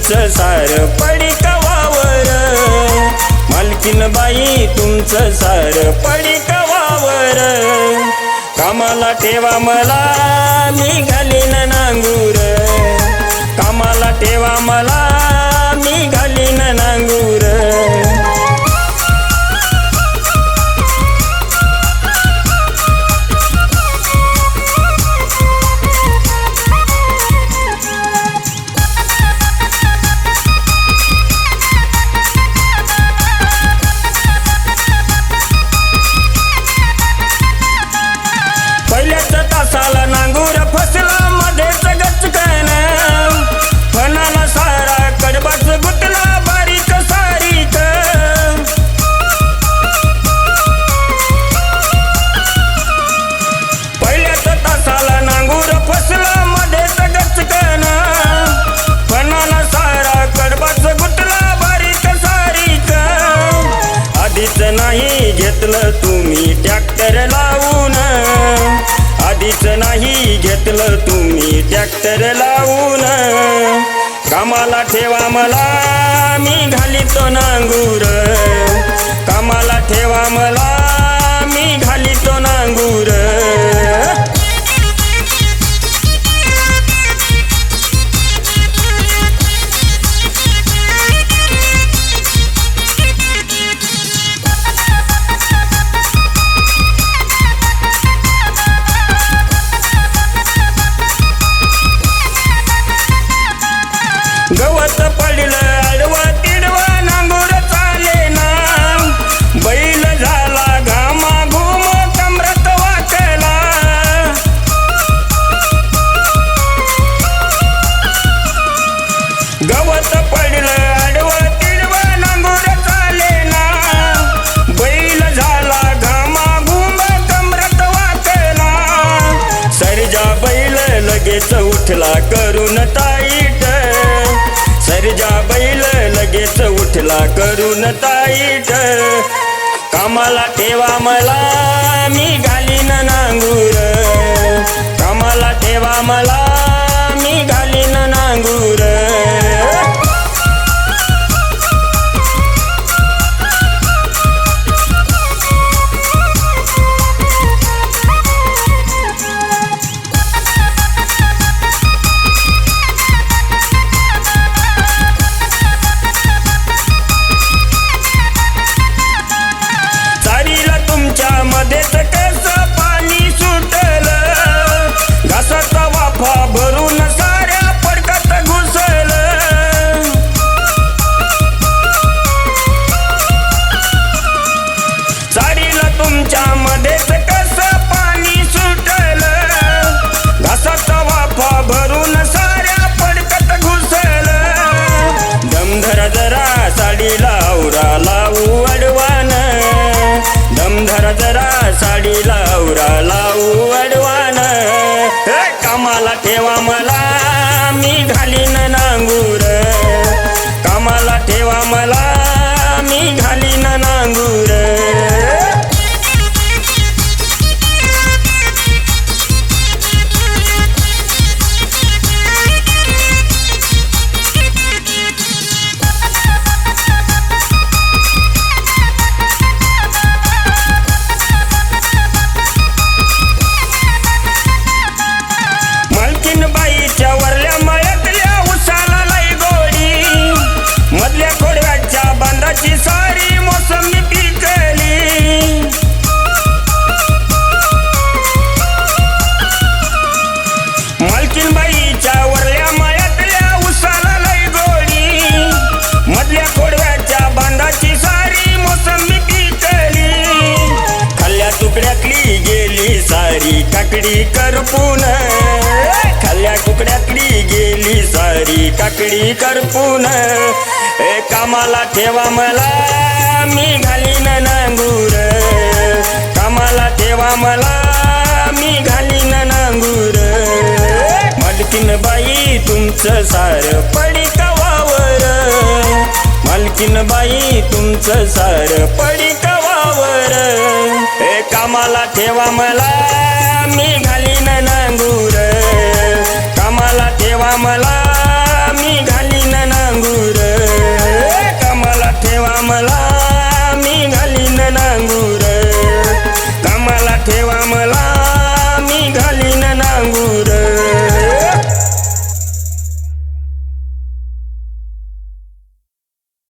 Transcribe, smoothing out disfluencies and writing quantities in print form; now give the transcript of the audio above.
तुमचं सार पडी कवावर, मालकीन बाई तुमचं सार पडी कवावर। कामाला ठेवा मला मी घालीन नांगूर, कामाला ठेवा मला मी घालीन नांगूर। पहिल्याच तासाला नांगूर फसला मध्येच गचकन, फणाला सारा कडबाच गुतला बारीक सारीक। पहिल्याच तासाला नांगूर फसला मध्येच गचकन, फणाला सारा कडबाच गुतला बारीक सारीक। आधीच नाही घेतलं तुम्ही ट्रॅक्टर लावून, आधीच नाही घेतलं तुम्ही ट्रॅक्टर लावून। कामाला ठेवा मला मी घालीतो नांगूर, कामाला ठेवा मला मी घालीतो नांगूर। गवत पडलं आडवं तिडवं नांगूर चालेना, बैल झाला घामाघूम कमरत वाकला। गवत पडलं आडवं तिडवं नांगूर चालेना, बैल झाला घामाघूम कमरत वाकला। सरजा बैल लगेच उठला करून ताईट, सरजा बैल लगेच उठला करून ताईट। कामाला ठेवा मला मी घालीन नांगूर, कामाला ठेवा मला मी घालीन नांगूर। मध्येच कसं पाणी सुटलं, घासाचा वाफा भरून साऱ्या पडकात घुसलं। साडीला तुमच्या मध्येच कसं पाणी सुटलं, घासाचा वाफा भरून साऱ्या पडकात घुसलं। दमधर जरा साडीला आवरा लावू अडवान, दमधर जरा साडीला आवरा लावू अडवान। कामाला ठेवा मला मी घालीन नांगूर, कामाला ठेवा मला मी घालीन नांगूर। बाईच्या वरल्या मळ्यातल्या उसाला लई गोडी, मधल्या खोडव्याच्या बांधाची सारी मोसंबी पिकली। मालकीन बाईच्या वरल्या मळ्यातल्या उसाला लई गोडी, मधल्या खोडव्याच्या बांधाची सारी मोसंबी पिकली। खाल्ल्या तुकड्यातली गेली सारी काकडी करपून, खाल्ल्या तुकड्यातली गेली सारी काकडी करपून। कामाला ठेवा मला मी घालीन नांगूर, कामाला ठेवा मला मी घालीन नांगूर। मालकीन बाई तुमचं सार पडी कवावर, मालकीन बाई तुमचं सार पडी कवावर। कामाला ठेवा मला